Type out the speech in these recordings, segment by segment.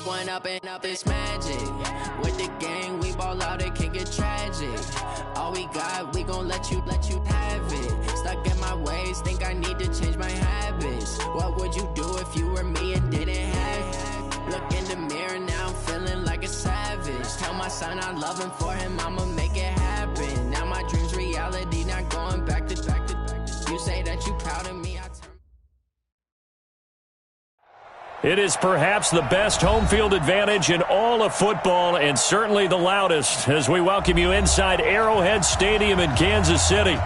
One up and up is magic. With the gang, we ball out, it can get tragic. All we got, we gon' let you have it. Stuck in my ways, think I need to change my habits. What would you do if you were me and didn't have it? Look in the mirror, now I'm feeling like a savage. Tell my son I love him, for him I'ma make it happen. Now my dream's reality, not going back to. You say that you proud of me, It is perhaps the best home field advantage in all of football, and certainly the loudest, as we welcome you inside Arrowhead Stadium in Kansas City.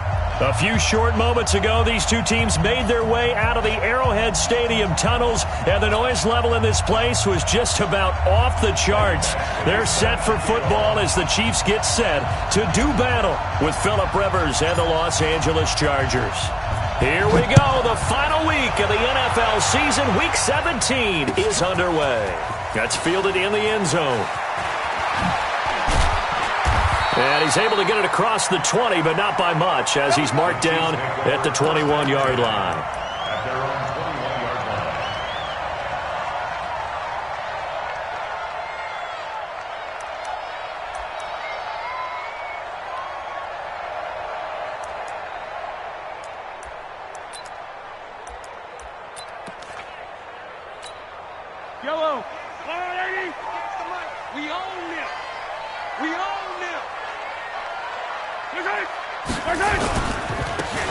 A few short moments ago, these two teams made their way out of the Arrowhead Stadium tunnels, and the noise level in this place was just about off the charts. They're set for football as the Chiefs get set to do battle with Phillip Rivers and the Los Angeles Chargers. Here we go. The final week of the NFL season, Week 17, is underway. That's fielded in the end zone. And he's able to get it across the 20, but not by much, as he's marked down at the 21-yard line. Yellow. We own it. We own it.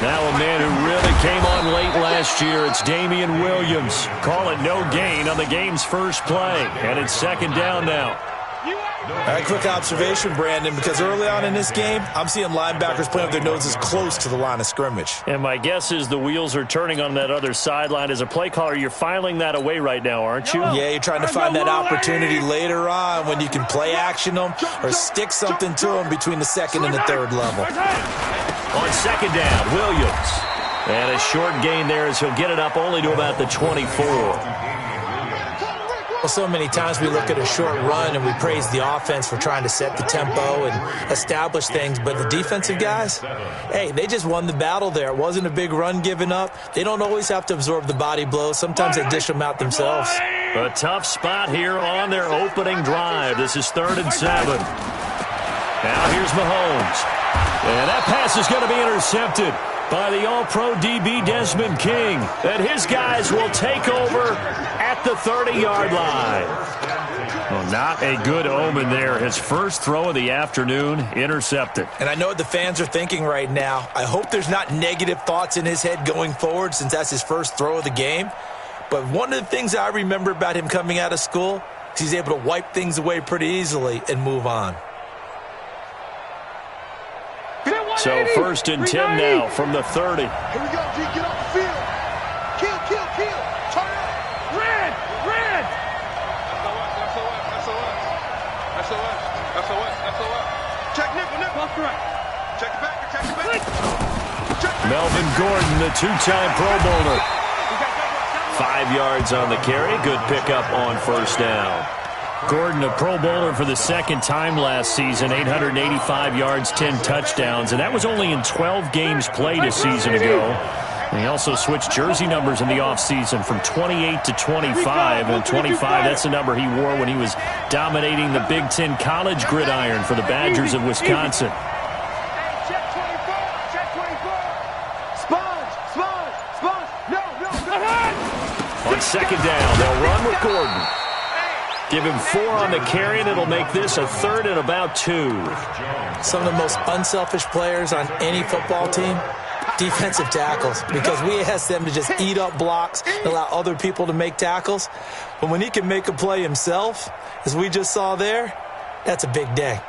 Now a man who really came on late last year, it's Damian Williams. Call it no gain on the game's first play. And it's second down now. All right, quick observation, Brandon, because early on in this game, I'm seeing linebackers playing with their noses close to the line of scrimmage. And my guess is the wheels are turning on that other sideline. As a play caller, you're filing that away right now, aren't you? Yeah, you're trying to find that opportunity later on when you can play action them or stick something to them between the second and the third level. On second down, Williams. And a short gain there as he'll get it up only to about the 24. Well, so many times we look at a short run and we praise the offense for trying to set the tempo and establish things, but the defensive guys, hey, they just won the battle there. It wasn't a big run given up. They don't always have to absorb the body blows. Sometimes they dish them out themselves. A tough spot here on their opening drive. This is 3rd and 7. Now here's Mahomes. And that pass is going to be intercepted by the All-Pro DB Desmond King. And his guys will take over at the 30-yard line. Well, not a good omen there. His first throw of the afternoon intercepted. And I know what the fans are thinking right now. I hope there's not negative thoughts in his head going forward since that's his first throw of the game. But one of the things I remember about him coming out of school is he's able to wipe things away pretty easily and move on. So 1st and 10 now from the 30. Here we go, G. Get off the field. Kill. Turn up. Red. SOS. Check nickel. Left right. Check it back. Melvin Gordon, the two-time Pro Bowler. 5 yards on the carry. Good pickup on first down. Gordon, a Pro Bowler for the second time last season, 885 yards, 10 touchdowns, and that was only in 12 games played a season ago. And he also switched jersey numbers in the offseason from 28 to 25, and 25, that's the number he wore when he was dominating the Big Ten college gridiron for the Badgers of Wisconsin. On second down, they'll run with Gordon. Give him 4 on the carry, and it'll make this a 3rd and about 2. Some of the most unselfish players on any football team, defensive tackles, because we ask them to just eat up blocks and allow other people to make tackles. But when he can make a play himself, as we just saw there, that's a big day.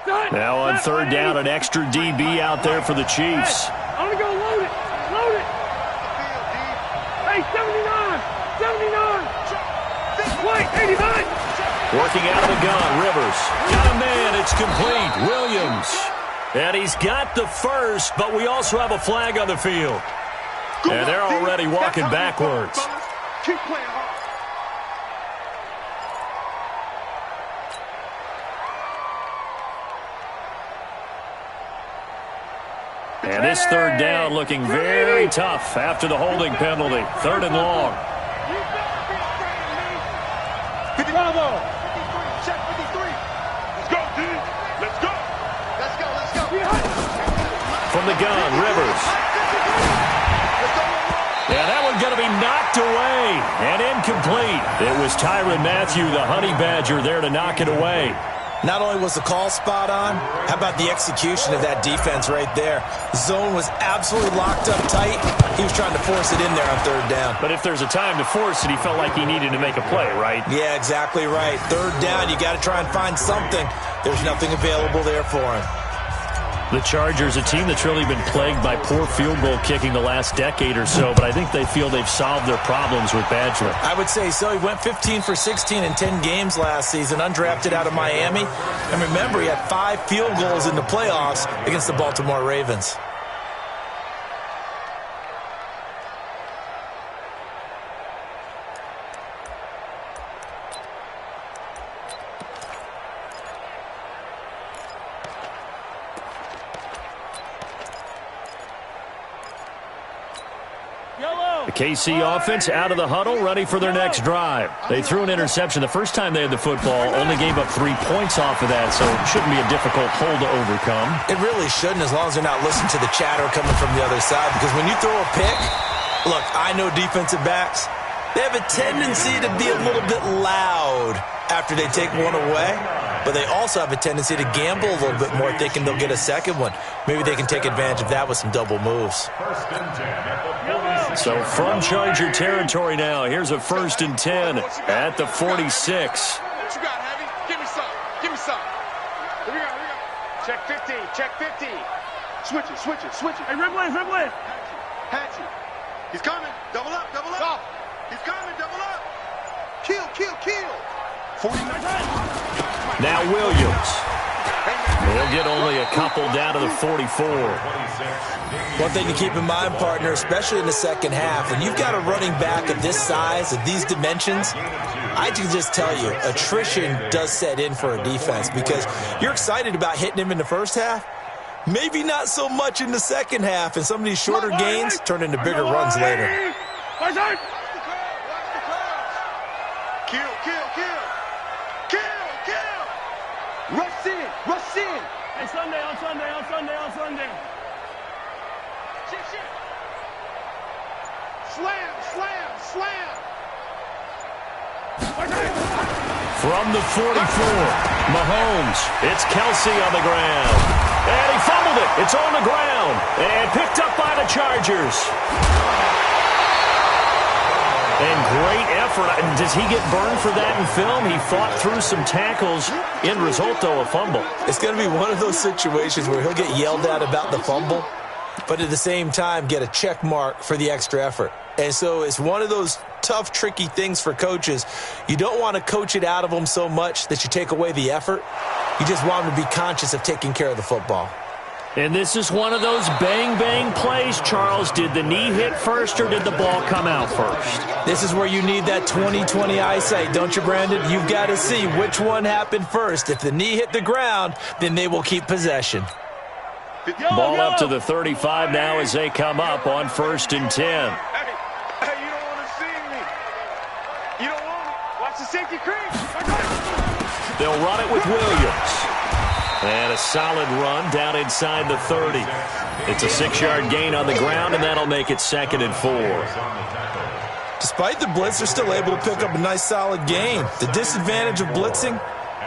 Now on 3rd down, an extra DB out there for the Chiefs. I'm going to go load it. Hey, 79. Wait, 89. Working out of the gun, Rivers. Got a man, it's complete. Williams. And he's got the first, but we also have a flag on the field. And they're already walking backwards. Keep playing hard. And this this third down looking very tough after the holding penalty. 3rd and long. Bravo. Check 53. Let's go, D. Let's go. Let's go, let's go. From the gun, Rivers. Yeah, that one's going to be knocked away and incomplete. It was Tyrann Mathieu, the Honey Badger, there to knock it away. Not only was the call spot on, how about the execution of that defense right there? Zone was absolutely locked up tight. He was trying to force it in there on 3rd down. But if there's a time to force it, he felt like he needed to make a play, right? Yeah, exactly right. 3rd down, you got to try and find something. There's nothing available there for him. The Chargers, a team that's really been plagued by poor field goal kicking the last decade or so, but I think they feel they've solved their problems with Badgley. I would say so. He went 15 for 16 in 10 games last season, undrafted out of Miami. And remember, he had 5 field goals in the playoffs against the Baltimore Ravens. The KC offense out of the huddle, ready for their next drive. They threw an interception the first time they had the football, only gave up 3 points off of that, so it shouldn't be a difficult hole to overcome. It really shouldn't, as long as they're not listening to the chatter coming from the other side, because when you throw a pick, look, I know defensive backs, they have a tendency to be a little bit loud after they take one away, but they also have a tendency to gamble a little bit more, thinking they'll get a second one. Maybe they can take advantage of that with some double moves. So from Charger territory now, here's a 1st and 10 at the 46. What you got, Heavy? Give me some. Give me some. Here we go, here we go. Check 50, check 50. Switch it, switch it, switch it. Hey, Ripley, Ripley. Hatchy. He's coming. Double up, double up. Go. He's coming, double up. Kill, kill, kill. 40. Now Williams. He'll get only a couple down to the 44. One thing to keep in mind, partner, especially in the second half, when you've got a running back of this size, of these dimensions, I can just tell you, attrition does set in for a defense because you're excited about hitting him in the first half, maybe not so much in the second half, and some of these shorter gains turn into bigger runs later. Kill, kill, kill. Kill, kill. Rush in, rush in. Hey, Sunday, on Sunday, on Sunday, on Sunday. Shit, shit. Slam, slam, slam. From the 44, Mahomes. It's Kelsey on the ground. And he fumbled it. It's on the ground. And picked up by the Chargers. And great effort. Does he get burned for that in film? He fought through some tackles. End result, though, a fumble. It's going to be one of those situations where he'll get yelled at about the fumble, but at the same time get a check mark for the extra effort. And so it's one of those tough, tricky things for coaches. You don't want to coach it out of them so much that you take away the effort. You just want them to be conscious of taking care of the football. And this is one of those bang-bang plays, Charles. Did the knee hit first or did the ball come out first? This is where you need that 20/20 eyesight, don't you, Brandon? You've got to see which one happened first. If the knee hit the ground, then they will keep possession. Ball up to the 35 now as they come up on 1st and 10. Hey, you don't want to see me. You don't want me. Watch the safety creep. They'll run it with Williams. And a solid run down inside the 30. It's a 6-yard gain on the ground, and that'll make it 2nd and 4. Despite the blitz, they're still able to pick up a nice, solid gain. The disadvantage of blitzing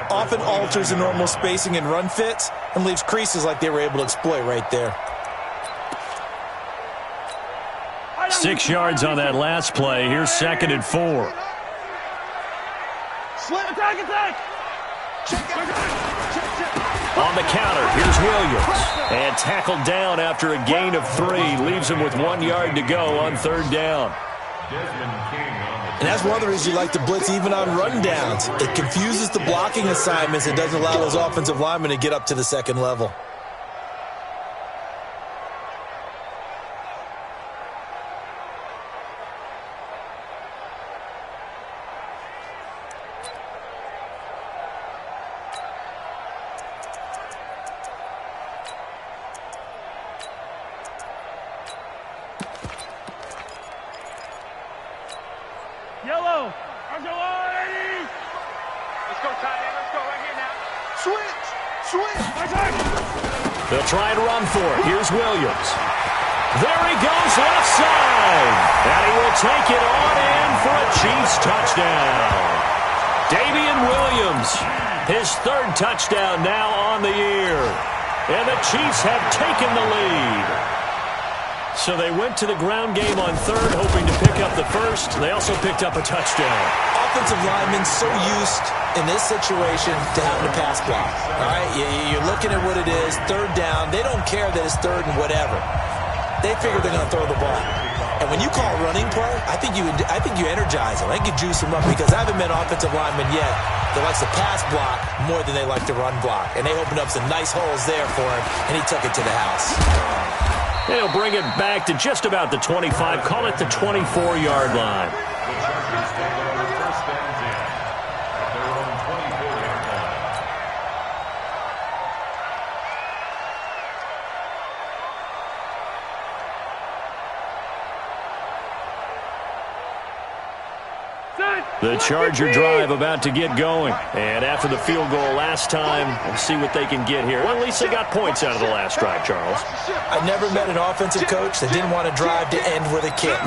often alters the normal spacing and run fits and leaves creases like they were able to exploit right there. 6 yards on that last play. Here's 2nd and 4. Attack, attack! On the counter, here's Williams. And tackled down after a gain of 3. Leaves him with 1 yard to go on 3rd down. And that's one of the reasons you like to blitz even on run downs. It confuses the blocking assignments and doesn't allow those offensive linemen to get up to the second level. Yellow. Let's go, tight end. Let's go right here now. Switch. They'll try and run for it. Here's Williams. There he goes, left side. And he will take it on in for a Chiefs touchdown. Damian Williams, his third touchdown now on the year. And the Chiefs have taken the lead. So they went to the ground game on third, hoping to pick up the first. They also picked up a touchdown. Offensive linemen so used in this situation to having to pass block. All right, you're looking at what it is, third down. They don't care that it's third and whatever. They figure they're going to throw the ball. And when you call running play, I think you energize them. I think you juice them up because I haven't met an offensive lineman yet that likes to pass block more than they like to run block. And they opened up some nice holes there for him, and he took it to the house. They'll bring it back to just about the 25. Call it the 24-yard line. The Charger drive about to get going. And after the field goal last time, we'll see what they can get here. Well, at least they got points out of the last drive, Charles. I never met an offensive coach that didn't want to drive to end with a kick.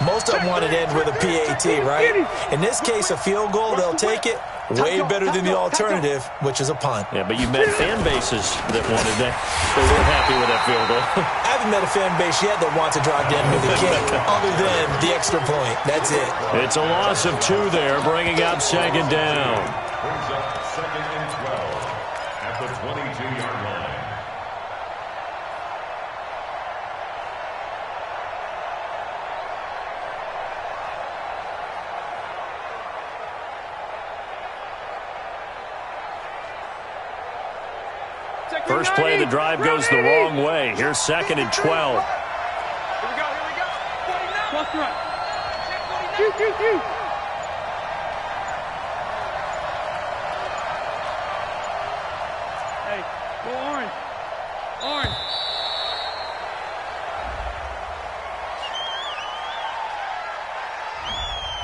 Most of them wanted to end with a PAT, right? In this case, a field goal, they'll take it. Way better than the alternative, which is a punt. Yeah, but you met fan bases that wanted that. They weren't happy with that field goal. I haven't met a fan base yet that wants to drive down with a kick, other than the extra point. That's it. It's a loss of 2 there, bringing up second down. Brings up second and 12 at the 22-yard line. First play of the drive goes the wrong way. Here's second and 12. Here we go. Cross right. Hey, go orange. Orange.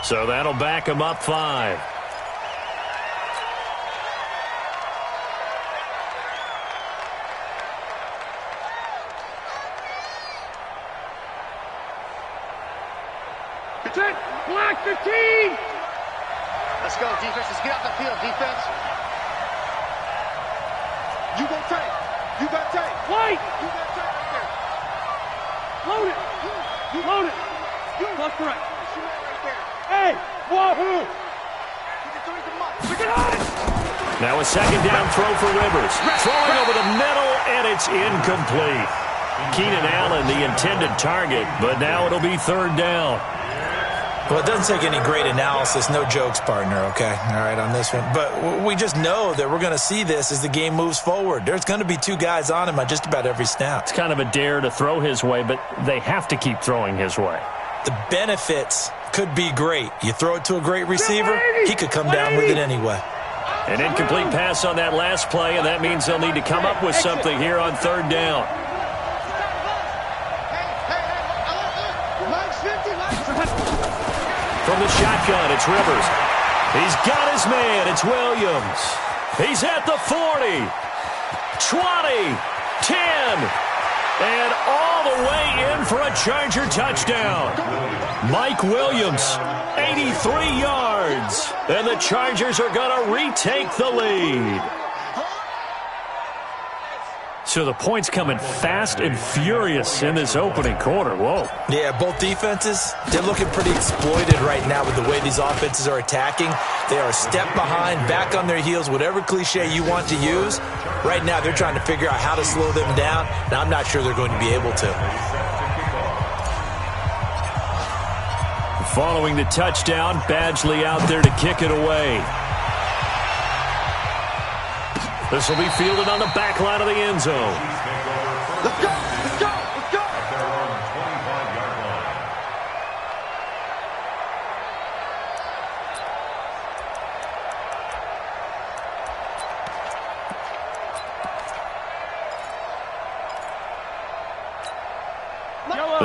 So that'll back him up 5. Black 15! Let's go, defense. Let's get out the field, defense. You got tape. You got tape. White! You got tape right there. Load it! Load it! Cross correct. Shoot it right there. Hey! Wahoo! You can do it to Mike. Look at it! Now a second down throw for Rivers. Throwing over the middle, and it's incomplete. Keenan Allen, the intended target, but now it'll be third down. Well, it doesn't take any great analysis. No jokes, partner, okay? All right, on this one. But we just know that we're going to see this as the game moves forward. There's going to be 2 guys on him on just about every snap. It's kind of a dare to throw his way, but they have to keep throwing his way. The benefits could be great. You throw it to a great receiver, he could come down with it anyway. An incomplete pass on that last play, and that means they'll need to come up with something here on third down. From the shotgun, it's Rivers. He's got his man. It's Williams. He's at the 40, 20, 10, and all the way in for a Charger touchdown. Mike Williams, 83 yards, and the Chargers are going to retake the lead. So the points coming fast and furious in this opening quarter. Whoa. Yeah, both defenses, they're looking pretty exploited right now with the way these offenses are attacking. They are a step behind, back on their heels, whatever cliche you want to use. Right now, they're trying to figure out how to slow them down, and I'm not sure they're going to be able to. Following the touchdown, Badgley out there to kick it away. This will be fielded on the back line of the end zone. Let's go! Let's go! Let's go! At their own 25-yard line.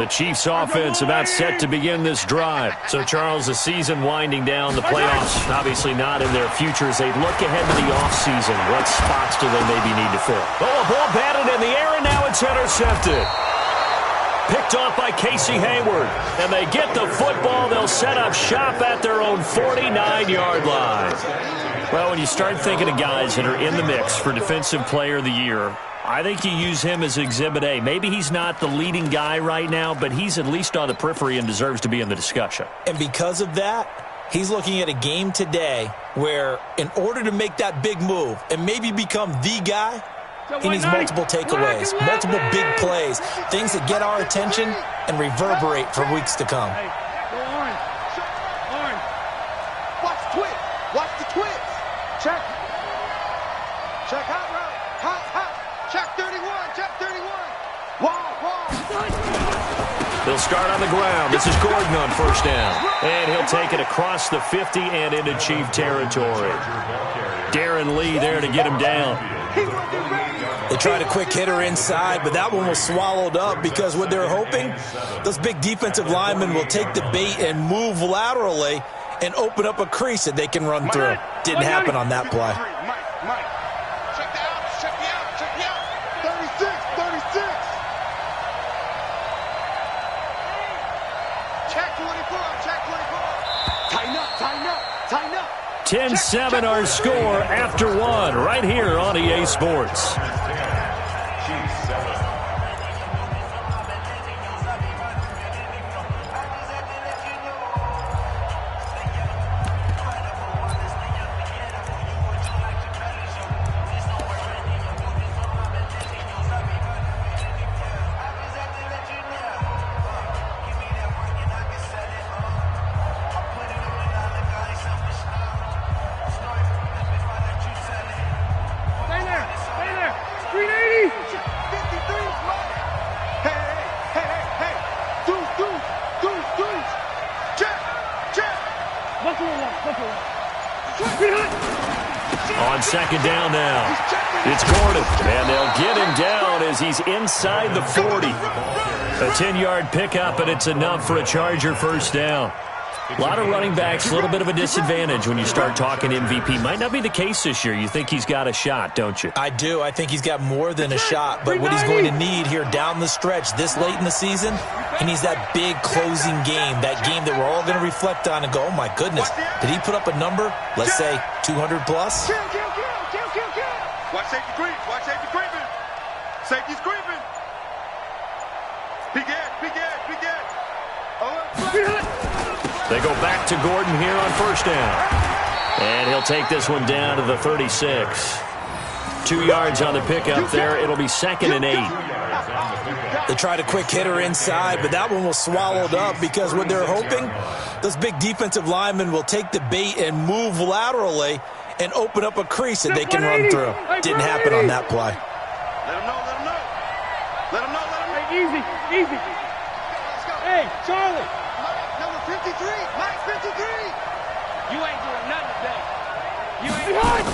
The Chiefs offense about set to begin this drive. So, Charles, the season winding down, the playoffs obviously not in their future. As they look ahead to the offseason, what spots do they maybe need to fill? Oh, a ball batted in the air, and now it's intercepted. Picked off by Casey Hayward. And they get the football. They'll set up shop at their own 49-yard line. Well, when you start thinking of guys that are in the mix for Defensive Player of the Year, I think you use him as Exhibit A. Maybe he's not the leading guy right now, but he's at least on the periphery and deserves to be in the discussion. And because of that, he's looking at a game today where in order to make that big move and maybe become the guy, he needs multiple takeaways, multiple big plays, things that get our attention and reverberate for weeks to come. Hey, go orange. Orange. Watch the twist. Watch the twist. Check. Check hot route. Hot. Check 31. Check 31. Wall. They'll start on the ground. This is Gordon on first down. And he'll take it across the 50 and into Chief territory. Darren Lee there to get him down. They tried a quick hitter inside, but that one was swallowed up because what they're hoping, those big defensive linemen will take the bait and move laterally and open up a crease that they can run through. Didn't happen on that play. Mike. Check the out. Check the out. 36. Check 24. Tighten up. 10-7 our score after one right here on EA Sports. On second down now, it's Gordon, and they'll get him down as he's inside the 40. A 10-yard pickup, and it's enough for a Charger first down. A lot of running backs, a little bit of a disadvantage when you start talking MVP. Might not be the case this year. You think he's got a shot, don't you? I do. I think he's got more than a shot. But what he's going to need here down the stretch this late in the season, he needs that big closing game, that game that we're all going to reflect on and go, oh, my goodness, did he put up a number, let's say, 200 plus? Watch safety creeping. Safety's creeping. Big Ed. They go back to Gordon here on first down. And he'll take this one down to the 36. 2 yards on the pickup there. It'll be 2nd and 8. They tried a quick hitter inside, but that one was swallowed up because what they're hoping, those big defensive linemen will take the bait and move laterally and open up a crease that they can run through. Didn't happen on that play. Let him know. Hey, easy. Hey, Charlie. Number 53. Mike 53. You ain't doing nothing today. You ain't.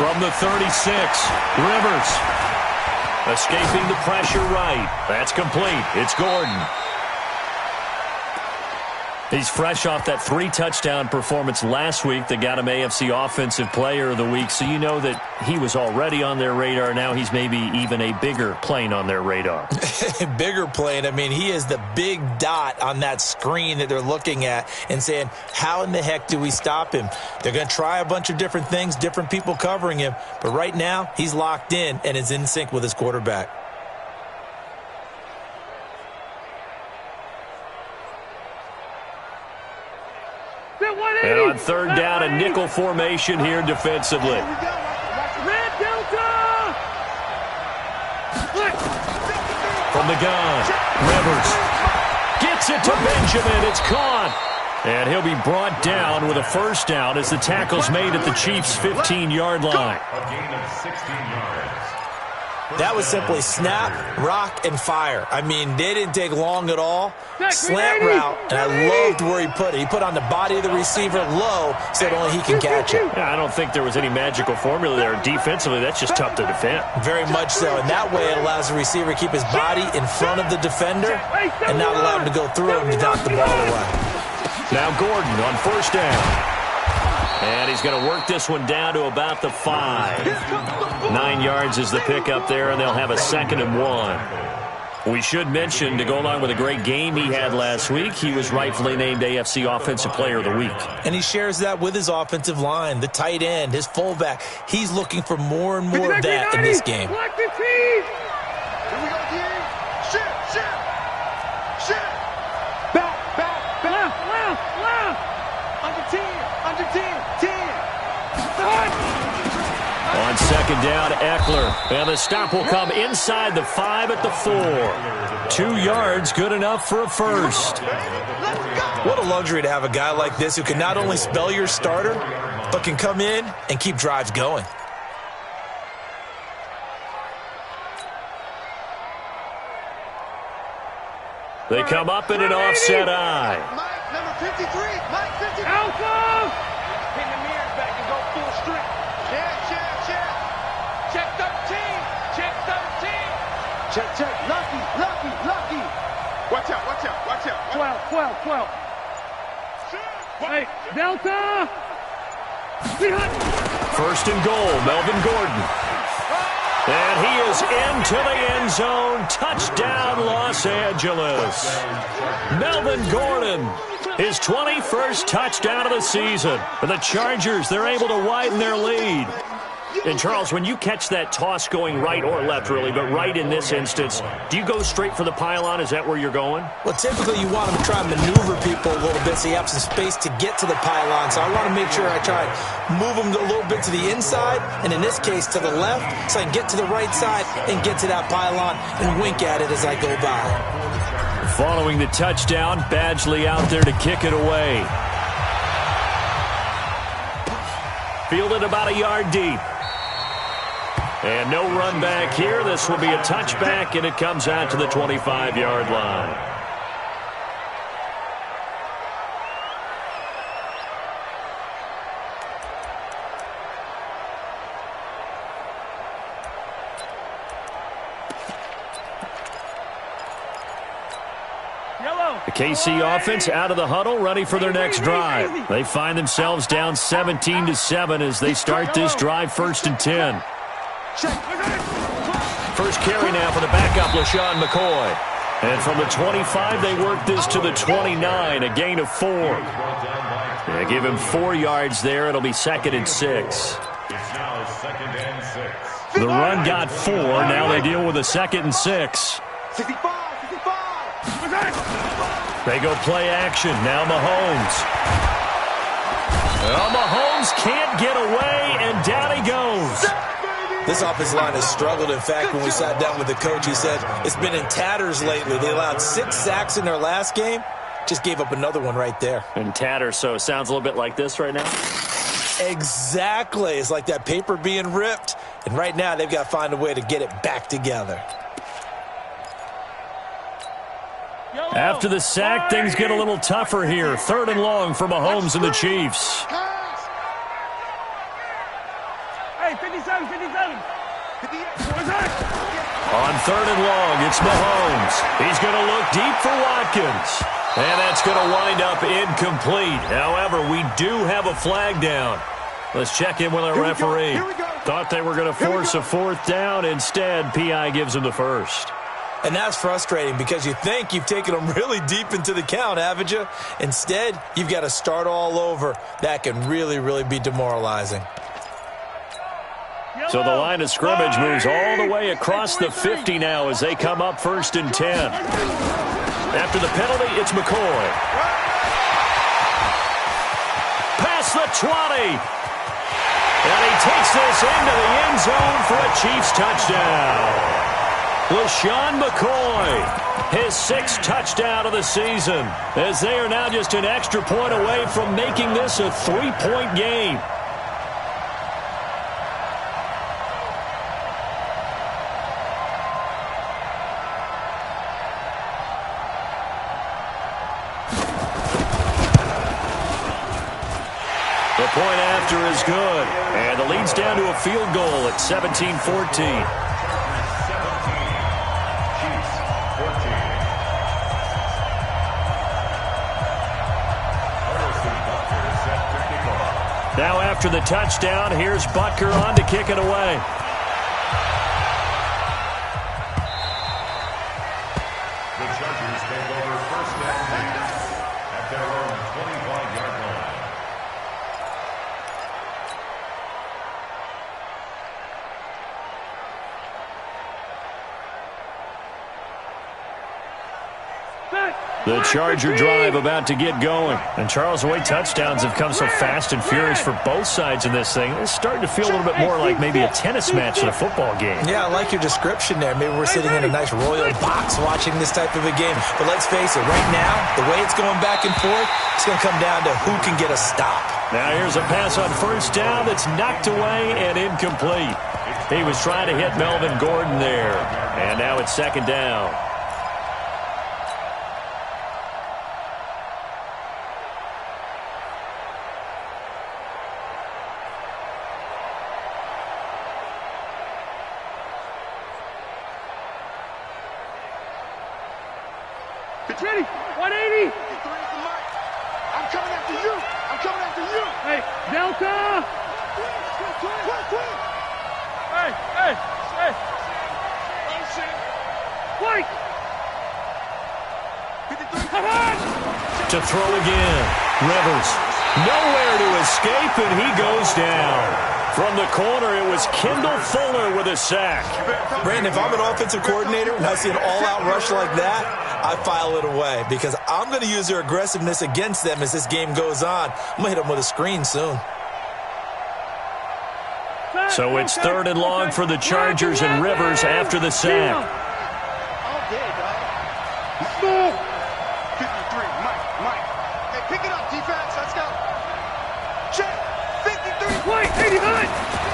From the 36, Rivers. Escaping the pressure right. That's complete. It's Gordon. He's fresh off that 3-touchdown performance last week that got him AFC Offensive Player of the Week, so you know that he was already on their radar. Now he's maybe even a bigger plane on their radar. Bigger plane. I mean, he is the big dot on that screen that they're looking at and saying, how in the heck do we stop him? They're going to try a bunch of different things, different people covering him, but right now he's locked in and is in sync with his quarterback. And on third down, a nickel formation here defensively. Red Delta! From the gun, Rivers gets it to Benjamin. It's caught. And he'll be brought down with a first down as the tackle's made at the Chiefs' 15-yard line. A gain of 16 yards. That was simply snap, rock, and fire. I mean, they didn't take long at all. Slant route, and I loved where he put it. He put on the body of the receiver low so that only he can catch it. Yeah, I don't think there was any magical formula there. Defensively, that's just tough to defend. Very much so, and that way it allows the receiver to keep his body in front of the defender and not allow him to go through him to knock the ball away. Now Gordon on first down. And he's going to work this one down to about the 5. 9 yards is the pickup there, and they'll have a 2nd and 1. We should mention, to go along with a great game he had last week, he was rightfully named AFC Offensive Player of the Week. And he shares that with his offensive line, the tight end, his fullback. He's looking for more and more of that in this game. Here we go, team. Shift. Under 10. On second down, Eckler. And the stop will come inside the 5 at the 4. 2 yards, good enough for a first. What a luxury to have a guy like this who can not only spell your starter, but can come in and keep drives going. They come up in an offset eye. Mike, number 53. Mike, 53. Alpha! Pin the mirrors back and go full strength. Check 13. Check 13. Lucky. Watch out. 12. Hey, Delta! First and goal, Melvin Gordon. And he is into the end zone. Touchdown, Los Angeles. Melvin Gordon, his 21st touchdown of the season. For the Chargers, they're able to widen their lead. And, Charles, when you catch that toss going right or left, really, but right in this instance, do you go straight for the pylon? Is that where you're going? Well, typically you want to try and maneuver people a little bit so you have some space to get to the pylon. So I want to make sure I try and move them a little bit to the inside, and in this case to the left, so I can get to the right side and get to that pylon and wink at it as I go by. Following the touchdown, Badgley out there to kick it away. Fielded about a yard deep. And no run back here. This will be a touchback, and it comes out to the 25-yard line. The KC offense out of the huddle, ready for their next drive. They find themselves down 17-7 as they start this drive, 1st and 10. First carry now for the backup, LaShawn McCoy. And from the 25, they work this to the 29, a gain of 4. Yeah, give him 4 yards there. It'll be 2nd and 6. The run got 4. Now they deal with a 2nd and 6. 65. They go play action. Now Mahomes. Well, Mahomes can't get away, and down he goes. This offensive line has struggled. In fact, when we sat down with the coach, he said it's been in tatters lately. They allowed 6 sacks in their last game. Just gave up another one right there. And tatters, so it sounds a little bit like this right now? Exactly. It's like that paper being ripped. And right now, they've got to find a way to get it back together. After the sack, things get a little tougher here. 3rd and long for Mahomes and the Chiefs. Hey, 57. On 3rd and long, it's Mahomes. He's going to look deep for Watkins. And that's going to wind up incomplete. However, we do have a flag down. Let's check in with our referee. Thought they were going to force a 4th down. Instead, PI gives him the 1st. And that's frustrating because you think you've taken them really deep into the count, haven't you? Instead, you've got to start all over. That can really, really be demoralizing. So the line of scrimmage moves all the way across the 50 now as they come up 1st and 10. After the penalty, it's McCoy. Past the 20. And he takes this into the end zone for a Chiefs touchdown. LaShawn McCoy, his 6th touchdown of the season, as they are now just an extra point away from making this a 3-point game. The point after is good. And the lead's down to a field goal at 17-14. Now after the touchdown, here's Butker on to kick it away. The Chargers take over first and 10 at their own 25-yard line. The Charger drive about to get going. And Charles, the way touchdowns have come so fast and furious for both sides in this thing, it's starting to feel a little bit more like maybe a tennis match than a football game. Yeah, I like your description there. Maybe we're sitting in a nice royal box watching this type of a game. But let's face it, right now, the way it's going back and forth, it's going to come down to who can get a stop. Now here's a pass on first down that's knocked away and incomplete. He was trying to hit Melvin Gordon there. And now it's second down. Ready? 180. I'm coming after you. I'm coming after you. Hey, Delta. Quick. Hey. Oh, shit. White. 53. To throw again. Rivers. Nowhere to escape, and he goes down. From the corner, it was Kendall Fuller with a sack. Brandon, if I'm an offensive coordinator and I see an all-out rush like that, I file it away because I'm going to use their aggressiveness against them as this game goes on. I'm going to hit them with a screen soon. So it's third and long for the Chargers and Rivers after the sack. All day, dog. 53, Mike. Hey, pick it up, defense. Let's go. Check. 53. White, 89.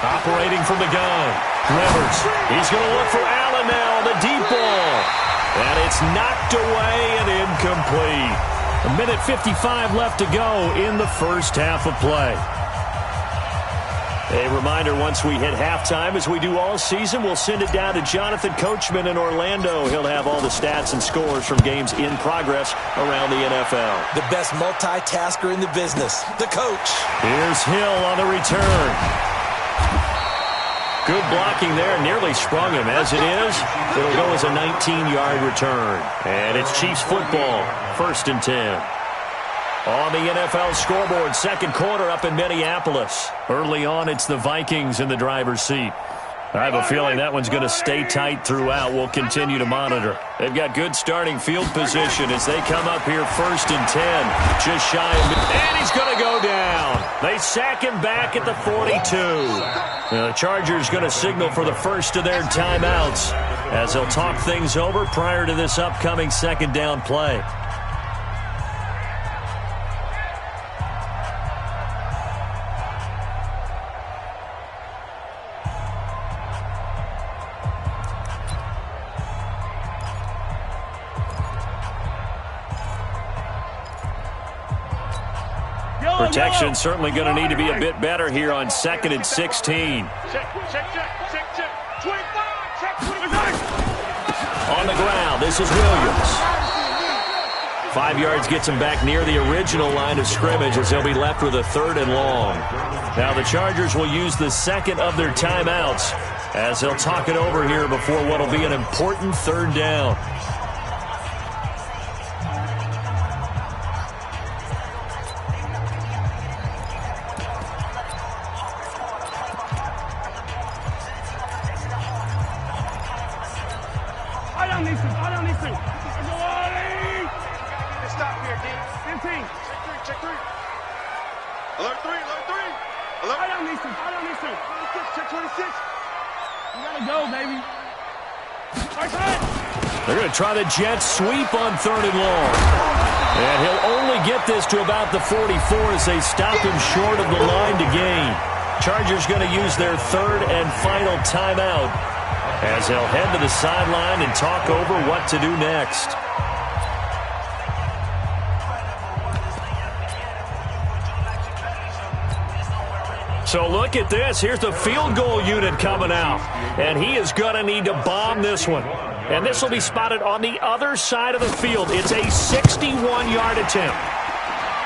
Operating from the gun. Rivers. He's going to look for Allen now on the deep ball. And it's knocked away and incomplete. A minute 55 left to go in the first half of play. A reminder, once we hit halftime, as we do all season, we'll send it down to Jonathan Coachman in Orlando. He'll have all the stats and scores from games in progress around the NFL. The best multitasker in the business, the coach. Here's Hill on the return. Good blocking there, nearly sprung him. As it is, it'll go as a 19-yard return. And it's Chiefs football, 1st and 10. On the NFL scoreboard, second quarter up in Minneapolis. Early on, it's the Vikings in the driver's seat. I have a feeling that one's going to stay tight throughout. We'll continue to monitor. They've got good starting field position as they come up here 1st and 10. Just shy of... And he's going to go down. They sack him back at the 42. The Chargers going to signal for the first of their timeouts as they'll talk things over prior to this upcoming second down play. Protection certainly going to need to be a bit better here on 2nd and 16. Check. 25. On the ground, this is Williams. 5 yards gets him back near the original line of scrimmage as they'll be left with a 3rd and long. Now the Chargers will use the second of their timeouts as they'll talk it over here before what will be an important 3rd down. Stop here, D. 15. Check three. Alert three. I don't need to. 26, check 26. You gotta go, baby. First hand. They're going to try the jet sweep on 3rd and long. And he'll only get this to about the 44 as they stop him short of the line to gain. Chargers going to use their 3rd and final timeout as they'll head to the sideline and talk over what to do next. So look at this. Here's the field goal unit coming out. And he is going to need to bomb this one. And this will be spotted on the other side of the field. It's a 61-yard attempt.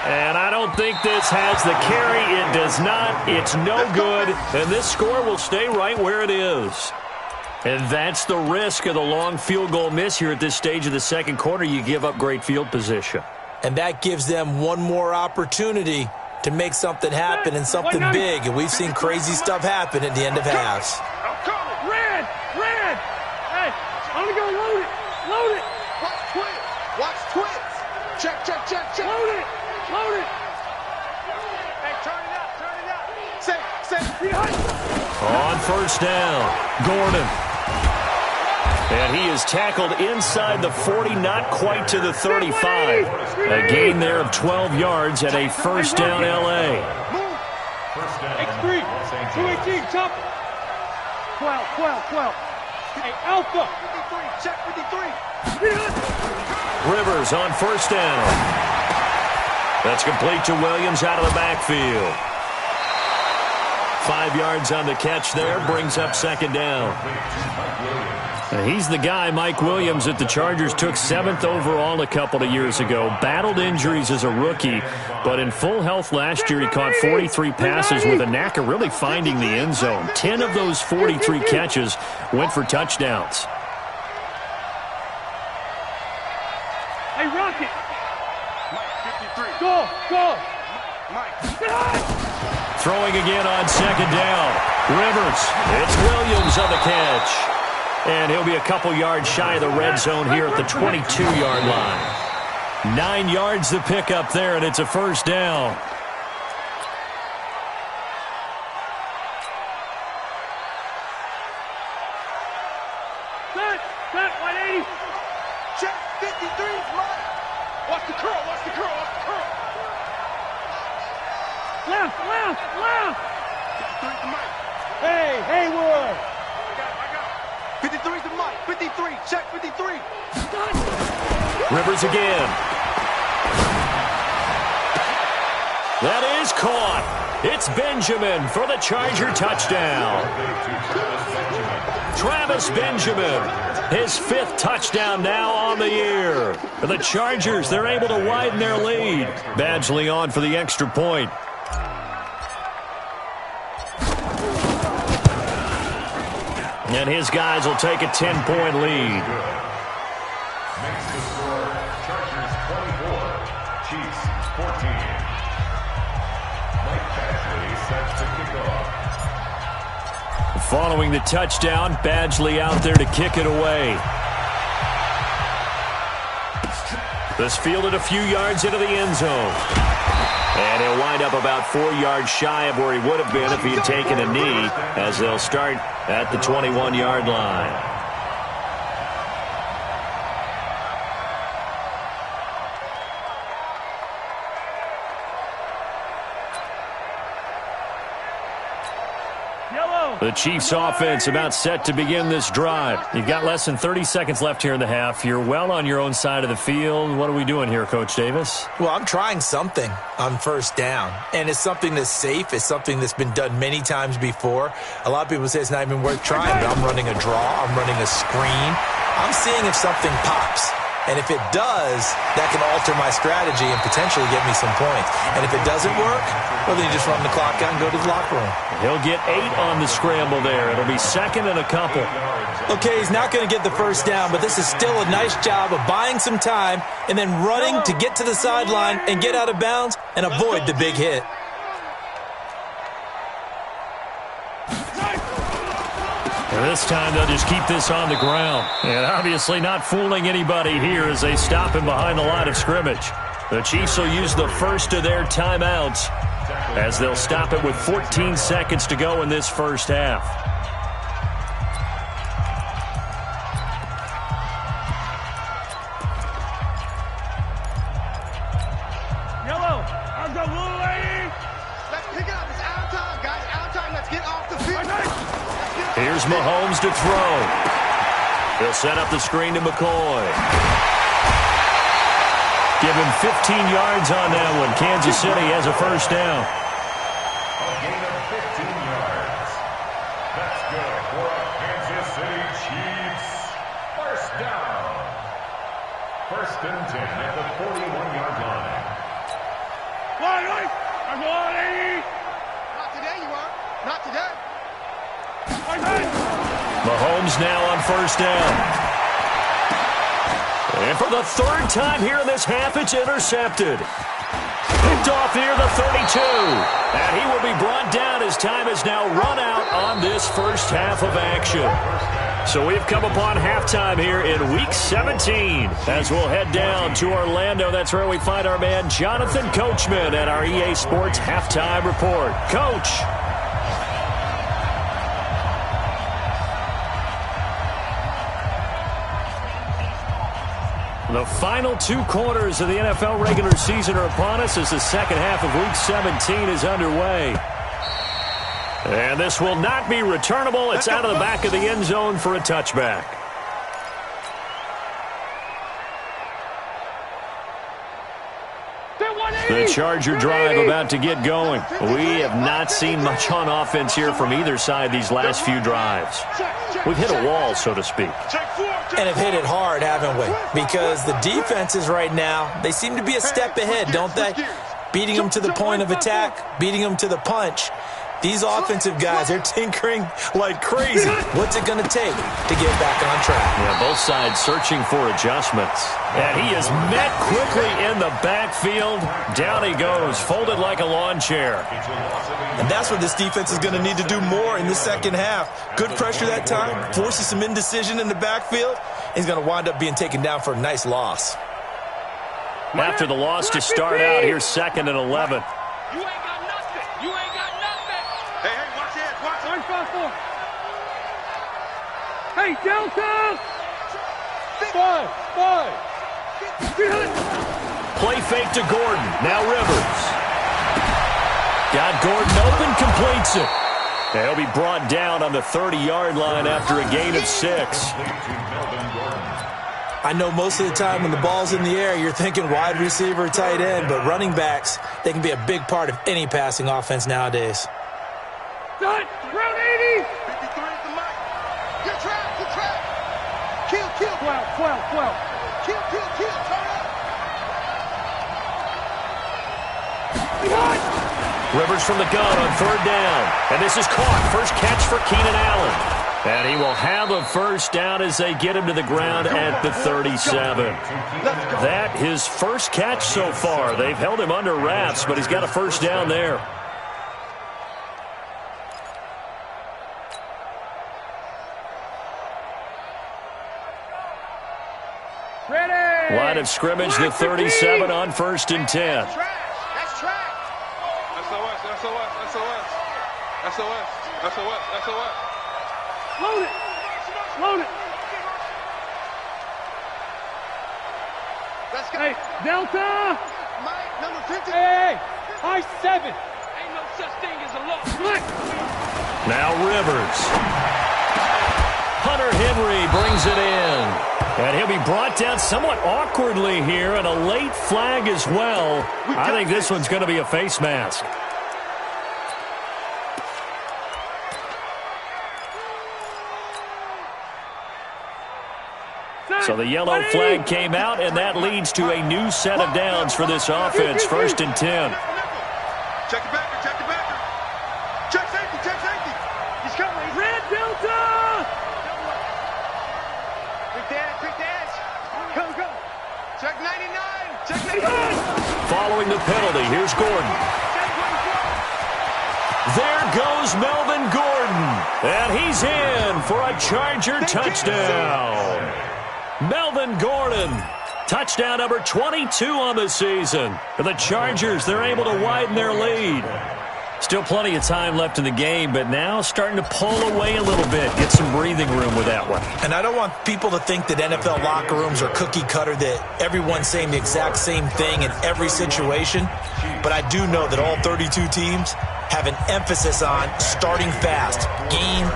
And I don't think this has the carry. It does not. It's no good. And this score will stay right where it is. And that's the risk of the long field goal miss here at this stage of the second quarter. You give up great field position. And that gives them one more opportunity to make something happen and something big. And we've seen crazy stuff happen at the end of halves. Red! Hey, I'm going to go load it. Watch twins. Watch twins. Check. Load it. Hey, turn it up. Say. On first down, Gordon. And he is tackled inside the 40, not quite to the 35. A gain there of 12 yards at a first down, L.A. X3, 218, chop. 12. Hey, Alpha. 53, check 53. Rivers on first down. That's complete to Williams out of the backfield. 5 yards on the catch there, brings up second down. And he's the guy, Mike Williams, that the Chargers took 7th overall a couple of years ago. Battled injuries as a rookie, but in full health last year, he caught 43 passes with a knack of really finding the end zone. 10 of those 43 catches went for touchdowns. Hey, Rocket. Mike, 53. Go. Mike. Throwing again on second down. Rivers. It's Williams on the catch. And he'll be a couple yards shy of the red zone here at the 22-yard line. 9 yards to pick up there, and it's a first down. Set, 180. Check 53, Mike. Watch the curl. Left. 53 to Mike. Hey, Haywood. I got it. 53 to Mike. 53, check 53. Rivers again. That is caught. It's Benjamin for the Charger touchdown. Travis Benjamin, his 5th touchdown now on the year. For the Chargers, they're able to widen their lead. Badgley on for the extra point. And his guys will take a 10-point lead. Makes the score Chargers 24, Chiefs 14. Mike Badgley sets the kickoff. Following the touchdown, Badgley out there to kick it away. This fielded a few yards into the end zone. And he'll wind up about 4 yards shy of where he would have been if he had taken a knee, as they'll start at the 21-yard line. The Chiefs offense about set to begin this drive. You've got less than 30 seconds left here in the half. You're well on your own side of the field. What are we doing here, Coach Davis? Well, I'm trying something on first down, and it's something that's safe. It's something that's been done many times before. A lot of people say it's not even worth trying, but I'm running a draw. I'm running a screen. I'm seeing if something pops. And if it does, that can alter my strategy and potentially get me some points. And if it doesn't work, well, then you just run the clock out and go to the locker room. He'll get 8 on the scramble there. It'll be second and a couple. Okay, he's not going to get the first down, but this is still a nice job of buying some time and then running to get to the sideline and get out of bounds and avoid the big hit. And this time they'll just keep this on the ground. And obviously not fooling anybody here as they stop him behind the line of scrimmage. The Chiefs will use the first of their timeouts as they'll stop it with 14 seconds to go in this first half. Yellow, I'll go blue lane. Let's pick it up. It's out of time, guys. Out of time. Let's get off the field. Here's Mahomes to throw. He'll set up the screen to McCoy. Give him 15 yards on that one. Kansas City has a first down. A gain of 15 yards. That's good for a Kansas City Chiefs first down. First and 10 at the 41-yard line. Not today, you are. Not today. Mahomes now on first down. And for the third time here in this half, it's intercepted. Picked off near the 32. And he will be brought down as time has now run out on this first half of action. So we've come upon halftime here in Week 17 as we'll head down to Orlando. That's where we find our man Jonathan Coachman at our EA Sports Halftime Report. Coach. The final 2 quarters of the NFL regular season are upon us as the second half of Week 17 is underway. And this will not be returnable. It's out of the back of the end zone for a touchback. The Charger drive about to get going. We have not seen much on offense here from either side these last few drives. We've hit a wall, so to speak. And have hit it hard, haven't we? Because the defenses right now, they seem to be a step ahead, don't they? Beating them to the point of attack, beating them to the punch. These offensive guys, they're tinkering like crazy. What's it going to take to get back on track? Yeah, both sides searching for adjustments. And he is met quickly in the backfield. Down he goes, folded like a lawn chair. And that's what this defense is going to need to do more in the second half. Good pressure that time, forces some indecision in the backfield. He's going to wind up being taken down for a nice loss. After the loss to start out, here's 2nd and 11. You ain't got nothing. You ain't got nothing. Hey, watch it. Watch it. 5-4. Hey, Delta. 5. Play fake to Gordon. Now Rivers. Got Gordon open, completes it. He'll be brought down on the 30-yard line after a gain of 6. I know most of the time when the ball's in the air, you're thinking wide receiver, tight end, but running backs, they can be a big part of any passing offense nowadays. Done. Round 80. 53 is the mic. Good trap. Good trap. Kill. 12. Kill. Turn up. Rivers from the gun on 3rd down. And this is caught. First catch for Keenan Allen. And he will have a first down as they get him to the ground at the 37. That his first catch so far. They've held him under wraps, but he's got a first down there. Ready. Line of scrimmage, the 37 on 1st and 10. That's trash. SOS. Load it. Let's go. Hey, Delta. Mike, number 50. Hey, high 7. Ain't no such thing as a loss. Now Rivers. Hunter Henry brings it in. And he'll be brought down somewhat awkwardly here, and a late flag as well. I think this one's going to be a face mask. So the yellow flag came out, and that leads to a new set of downs for this offense. 1st and 10. Check the backer. Check safety. He's coming. Red Delta. Quick dance. Go. Check 99. Following the penalty, here's Gordon. There goes Melvin Gordon. And he's in for a Charger touchdown. Melvin Gordon, touchdown number 22 on the season. For the Chargers, they're able to widen their lead. Still plenty of time left in the game, but now starting to pull away a little bit. Get some breathing room with that one. And I don't want people to think that NFL locker rooms are cookie cutter, that everyone's saying the exact same thing in every situation. But I do know that all 32 teams have an emphasis on starting fast. Game,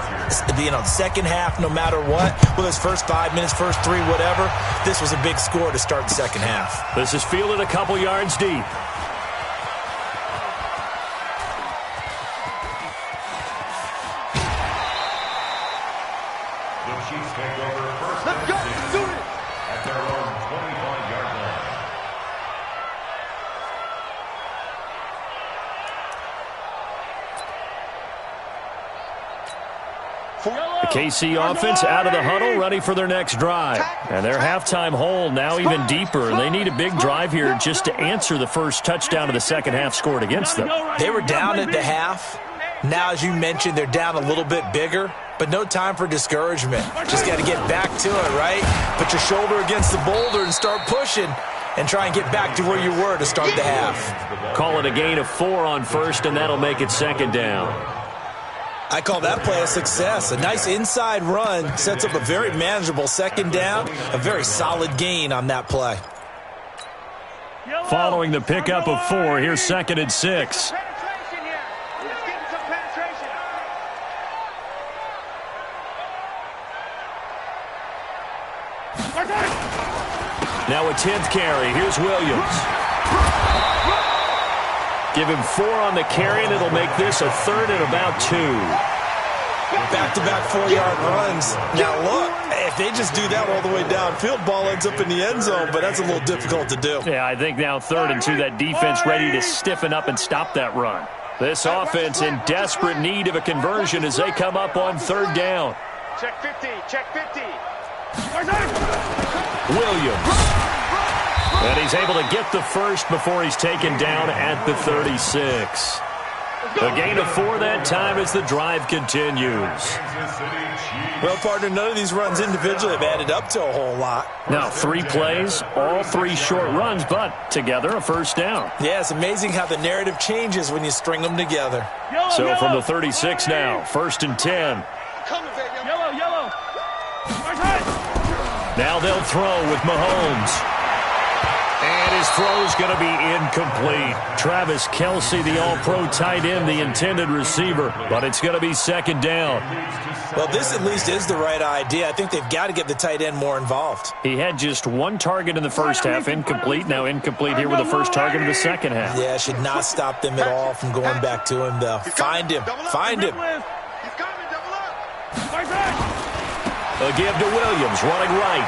the second half, no matter what. Whether it's first 5 minutes, first 3, whatever. This was a big score to start the second half. This is fielded a couple yards deep. Chiefs take over first Let's and go. 6 Do it. at their own 25-yard line. The KC offense out of the huddle, ready for their next drive. And their halftime hole now even deeper. And they need a big drive here just to answer the first touchdown of the second half scored against them. They were down at the half. Now, as you mentioned, they're down a little bit bigger, but no time for discouragement. Just got to get back to it, right? Put your shoulder against the boulder and start pushing and try and get back to where you were to start the half. Call it a gain of 4 on first, and that'll make it second down. I call that play a success. A nice inside run sets up a very manageable second down, a very solid gain on that play. Following the pickup of 4, here's second and 6. Penetration here. Let's get some penetration. Now a 10th carry. Here's Williams. Give him 4 on the carry, and it'll make this a third and about 2. Back-to-back 4-yard runs. Now, look, if they just do that all the way downfield, ball ends up in the end zone, but that's a little difficult to do. Yeah, I think now 3rd and 2, that defense ready to stiffen up and stop that run. This offense in desperate need of a conversion as they come up on 3rd down. Check 50. Check 50. Williams. And he's able to get the first before he's taken down at the 36. A gain of 4 that time as the drive continues. Well, partner, none of these runs individually have added up to a whole lot. Now 3 plays, all 3 short runs, but together a first down. Yeah, it's amazing how the narrative changes when you string them together. So from the 36 now, 1st and 10. Yellow. Now they'll throw with Mahomes. And his throw's going to be incomplete. Travis Kelce, the all-pro tight end, the intended receiver. But it's going to be second down. Well, this at least is the right idea. I think they've got to get the tight end more involved. He had just 1 target in the first half, incomplete. Now incomplete here with the first target of the second half. Yeah, should not stop them at all from going back to him, though. Find him. Find him. He's coming. Double up. A give to Williams, running right.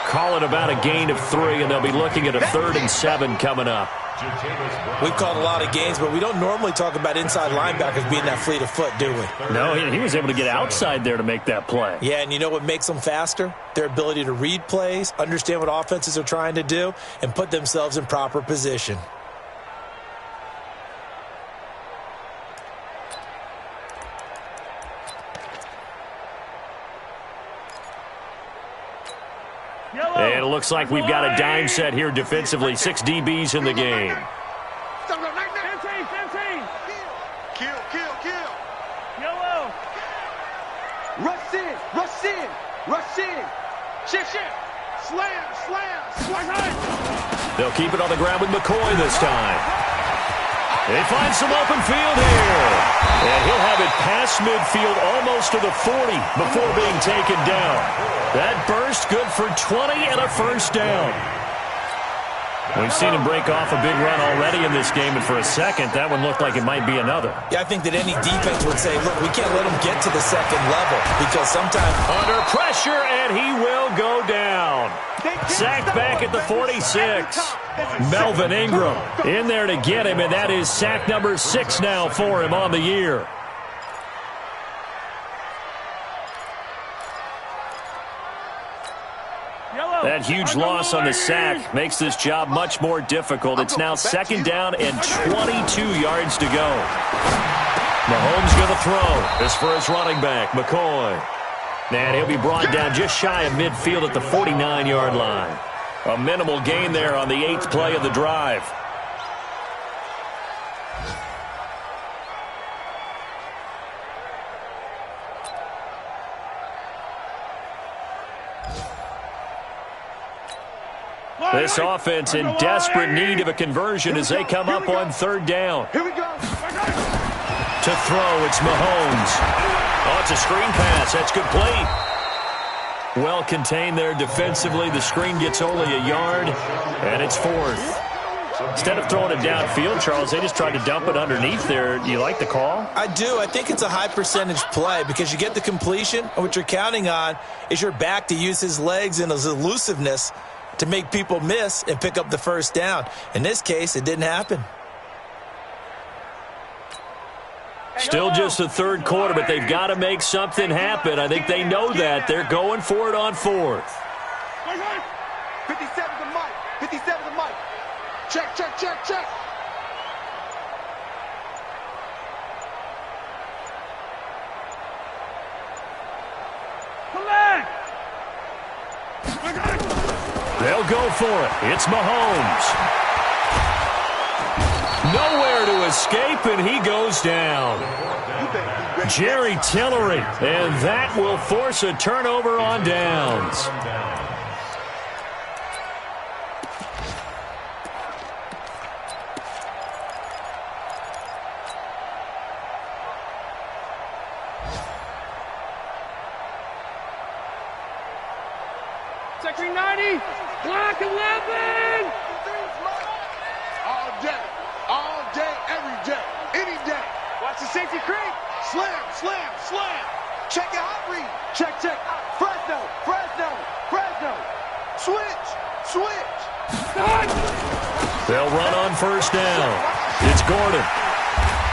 Call it about a gain of 3, and they'll be looking at a 3rd and 7 coming up. We've called a lot of games, but we don't normally talk about inside linebackers being that fleet of foot, do we? No, he was able to get outside there to make that play. Yeah, and you know what makes them faster? Their ability to read plays, understand what offenses are trying to do, and put themselves in proper position. And it looks like we've got a dime set here defensively. 6 DBs in the game. 15. Kill. Yellow. Rush in. Shift. Slam. They'll keep it on the ground with McCoy this time. They find some open field here. And he'll have it past midfield almost to the 40 before being taken down. That burst good for 20 and a first down. We've seen him break off a big run already in this game, and for a second, that one looked like it might be another. Yeah, I think that any defense would say, look, we can't let him get to the second level because sometimes under pressure, and he will go down. Sacked back at the 46. Melvin Ingram in there to get him, and that is sack number 6 now for him on the year. That huge loss on the sack makes this job much more difficult. It's now second down and 22 yards to go. Mahomes going to throw. This for his running back, McCoy. And he'll be brought down just shy of midfield at the 49-yard line. A minimal gain there on the 8th play of the drive. This offense in desperate need of a conversion as they come up on 3rd down. Here we go. To throw, it's Mahomes. Oh, it's a screen pass. That's complete. Well contained there defensively. The screen gets only a yard, and it's 4th. Instead of throwing it downfield, Charles, they just tried to dump it underneath there. Do you like the call? I do. I think it's a high percentage play because you get the completion, and what you're counting on is your back to use his legs and his elusiveness to make people miss and pick up the first down. In this case, it didn't happen. Still just the third quarter, but they've got to make something happen. I think they know that. They're going for it on fourth. 57 to Mike. 57 to Mike. Check, check, check, check. They'll go for it. It's Mahomes. Nowhere to escape, and he goes down. Jerry Tillery, and that will force a turnover on downs. Sector 90, block 11. All day, every day, any day. Watch the safety creep. Slam, slam, slam. Check it out, read. Check, check. Fresno, Fresno, Fresno. Switch, switch. They'll run on first down. It's Gordon.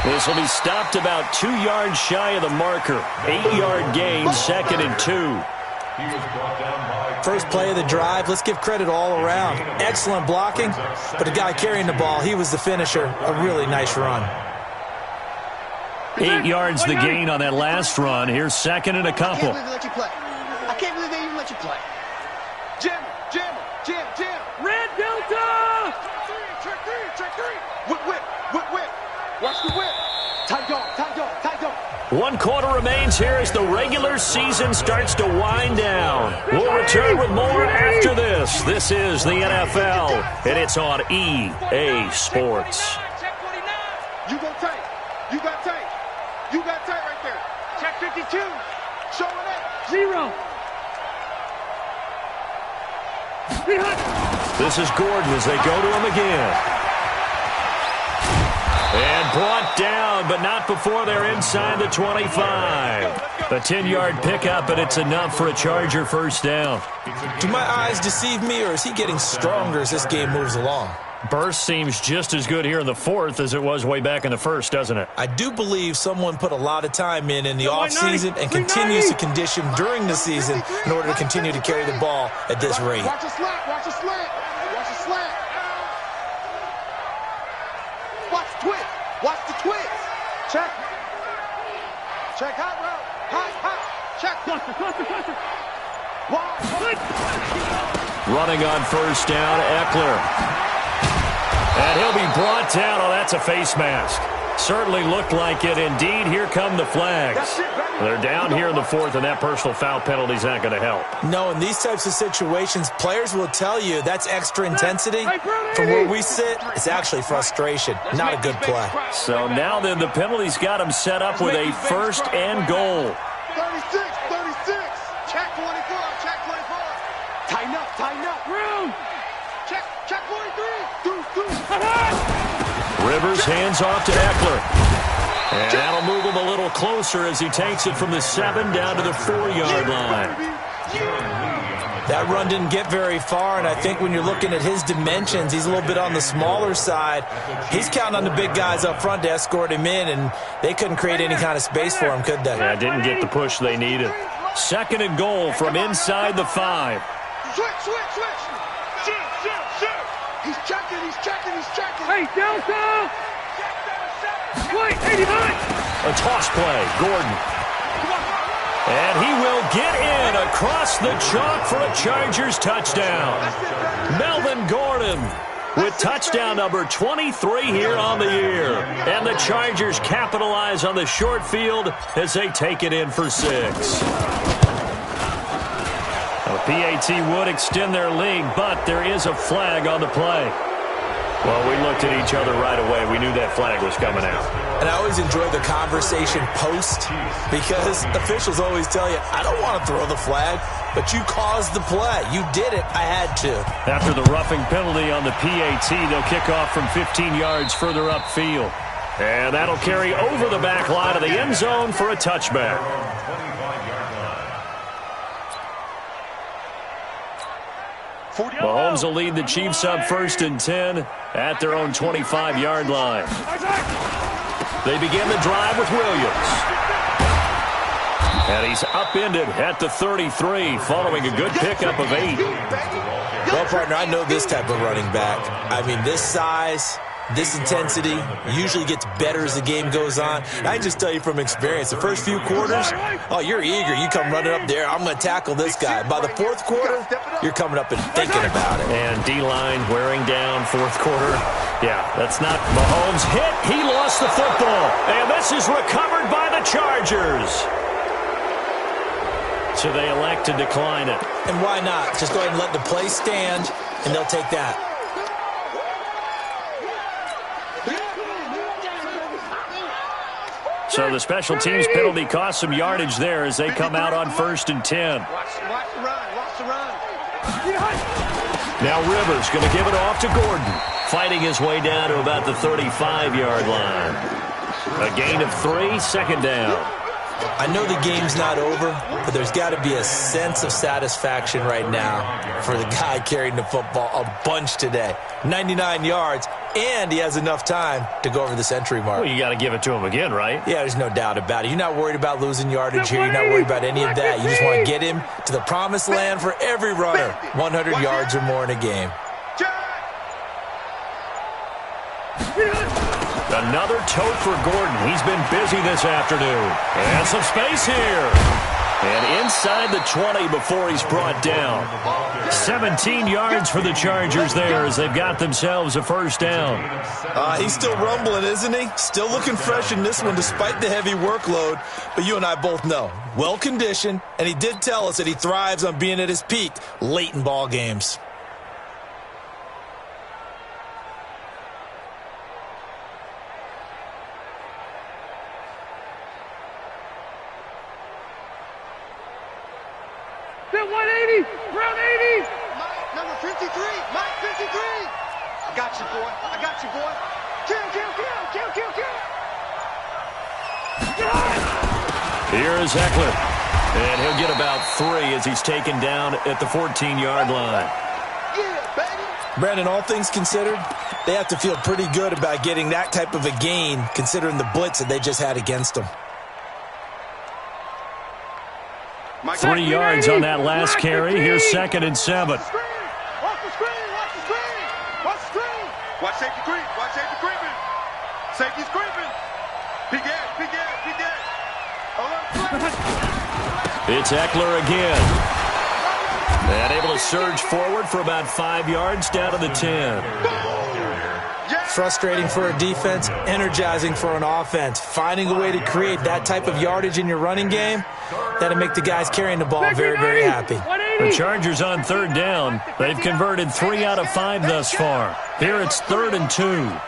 This will be stopped about 2 yards shy of the marker. 8-yard gain, 2nd and 2. He was brought down by First play of the drive, let's give credit all around. Excellent blocking, but the guy carrying the ball, he was the finisher. A really nice run. 8 yards the gain on that last run. Here's 2nd and a couple. I can't believe they let you play. I can't believe they even let you play. Jim, Jim, Jim, Jim. Red Delta. Check three. Whip, whip, whip, whip. Watch the whip. Tight dog, tight dog, tight dog. 1 quarter remains here as the regular season starts to wind down. We'll return with more after this. This is the NFL, and it's on EA Sports. Check 49. You go tight. You got tight. You got tight right there. Check 52. Showing it. 0. This is Gordon as they go to him again. And brought down, but not before they're inside the 25. A 10-yard pickup, and it's enough for a Charger first down. Do my eyes deceive me, or is he getting stronger as this game moves along? Burst seems just as good here in the fourth as it was way back in the first, doesn't it? I do believe someone put a lot of time in the offseason and continues to condition during the season in order to continue to carry the ball at this rate. Watch the slant. Watch the slant. Watch the slant. Watch the twist. Watch the twist. Check. Check hot route. Hot. Check. Cluster. Running on first down, Eckler. And he'll be brought down. Oh, that's a face mask. Certainly looked like it. Indeed, here come the flags. They're down here in the fourth, and that personal foul penalty is not going to help. No, in these types of situations, players will tell you that's extra intensity. From where we sit, it's actually frustration. Not a good play. So now then, the penalty's got him set up with a first and goal. 36. Check 24. Check 24. Tighten up. Room. Check 43. Rivers hands off to Eckler. And that'll move him a little closer as he takes it from the 7 down to the 4-yard line. That run didn't get very far, and I think when you're looking at his dimensions, he's a little bit on the smaller side. He's counting on the big guys up front to escort him in, and they couldn't create any kind of space for him, could they? Yeah, didn't get the push they needed. 2nd and goal from inside the 5. Switch. He's checking. Hey, Delta. Wait, 89. A toss play, Gordon. And he will get in across the chalk for a Chargers touchdown. Melvin Gordon with touchdown number 23 here on the year. And the Chargers capitalize on the short field as they take it in for 6. PAT would extend their lead, but there is a flag on the play. Well, we looked at each other right away. We knew that flag was coming out. And I always enjoy the conversation post because officials always tell you, I don't want to throw the flag, but you caused the play. You did it. I had to. After the roughing penalty on the PAT, they'll kick off from 15 yards further upfield. And that'll carry over the back line of the end zone for a touchback. Mahomes will lead the Chiefs up 1st and 10 at their own 25-yard line. They begin the drive with Williams. And he's upended at the 33 following a good pickup of 8. Well, partner, I know this type of running back. I mean, this size, this intensity usually gets better as the game goes on. I can just tell you from experience, the first few quarters, oh, you're eager. You come running up there, I'm going to tackle this guy. By the 4th quarter, you're coming up and thinking about it. And D-line wearing down 4th quarter. Yeah, that's not Mahomes hit. He lost the football. And this is recovered by the Chargers. So they elect to decline it. And why not? Just go ahead and let the play stand, and they'll take that. So the special teams penalty cost some yardage there as they come out on 1st and 10. Watch the run. Watch the run. Now Rivers going to give it off to Gordon. Fighting his way down to about the 35-yard line. A gain of 3, 2nd down. I know the game's not over, but there's got to be a sense of satisfaction right now for the guy carrying the football a bunch today. 99 yards, and he has enough time to go over the century mark. Well, you got to give it to him again, right? Yeah, there's no doubt about it. You're not worried about losing yardage here. You're not worried about any of that. You just want to get him to the promised land for every runner. 100 yards or more in a game. Another tote for Gordon. He's been busy this afternoon. And some space here. And inside the 20 before he's brought down. 17 yards for the Chargers there as they've got themselves a 1st down. He's still rumbling, isn't he? Still looking fresh in this one despite the heavy workload. But you and I both know, well-conditioned, and he did tell us that he thrives on being at his peak late in ball games. Round 80! Mike, number 53! Mike, 53! I got you, boy. I got you, boy. Kill! Here is Eckler. And he'll get about 3 as he's taken down at the 14-yard line. Yeah, baby! Brandon, all things considered, they have to feel pretty good about getting that type of a gain considering the blitz that they just had against them. 3 yards on that last carry. Here's 2nd and 7. Watch the screen! Watch the screen! Watch safety creep! Watch safety creeping! Safety's creeping! Big gas! It's Eckler again. And able to surge forward for about 5 yards down to the 10. Frustrating for a defense, energizing for an offense. Finding a way to create that type of yardage in your running game, that'll make the guys carrying the ball very, very happy. The Chargers on 3rd down. They've converted 3 out of 5 thus far. Here it's 3rd and 2.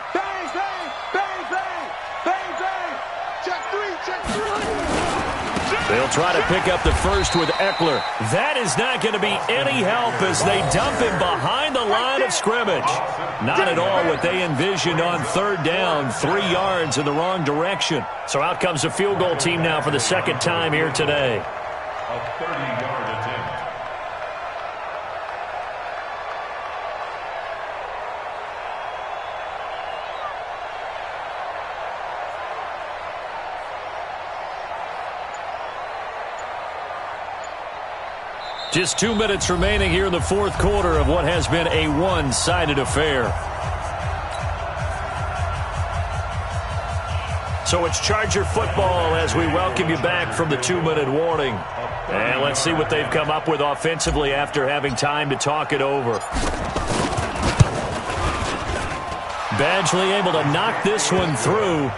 They'll try to pick up the first with Eckler. That is not going to be any help as they dump him behind the line of scrimmage. Not at all what they envisioned on 3rd down. 3 yards in the wrong direction. So out comes the field goal team now for the 2nd time here today. A 30-yard attempt. Just 2 minutes remaining here in the 4th quarter of what has been a one-sided affair. So it's Charger football as we welcome you back from the 2-minute warning. And let's see what they've come up with offensively after having time to talk it over. Badgley able to knock this one through.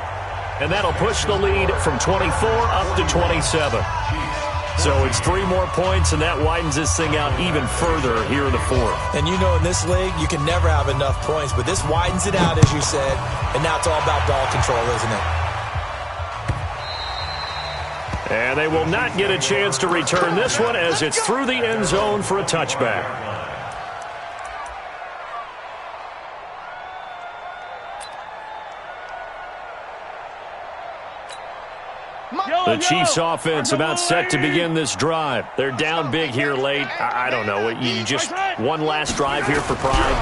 And that'll push the lead from 24 up to 27. So it's 3 more points, and that widens this thing out even further here in the 4th. And you know in this league, you can never have enough points, but this widens it out, as you said, and now it's all about ball control, isn't it? And they will not get a chance to return this one as it's through the end zone for a touchback. The Chiefs offense about set to begin this drive. They're down big here late. I don't know. You just one last drive here for pride.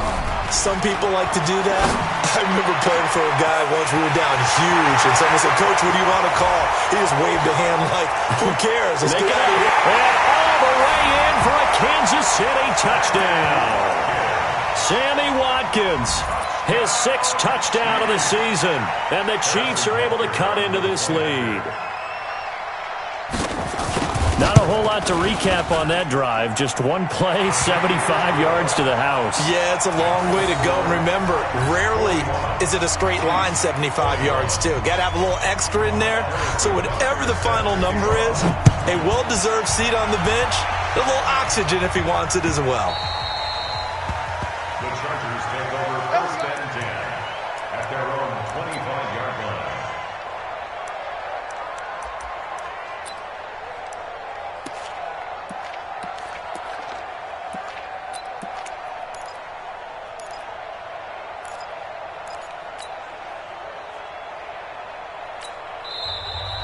Some people like to do that. I remember playing for a guy once. We were down huge, and someone said, "Coach, what do you want to call?" He just waved a hand like, "Who cares? Let's get out of here." And all the way in for a Kansas City touchdown. Sammy Watkins, his 6th touchdown of the season, and the Chiefs are able to cut into this lead. Not a whole lot to recap on that drive. Just one play, 75 yards to the house. Yeah, it's a long way to go. And remember, rarely is it a straight line 75 yards, too. Got to have a little extra in there. So whatever the final number is, a well-deserved seat on the bench, a little oxygen if he wants it as well. The Chargers take over 1st and 10 at their own 25-yard line.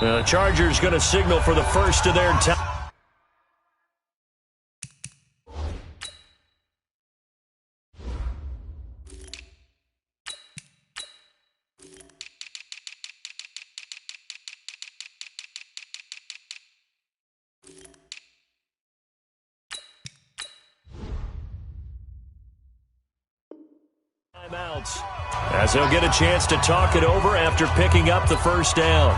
The Chargers going to signal for the first of their time. Timeouts, as he'll get a chance to talk it over after picking up the first down.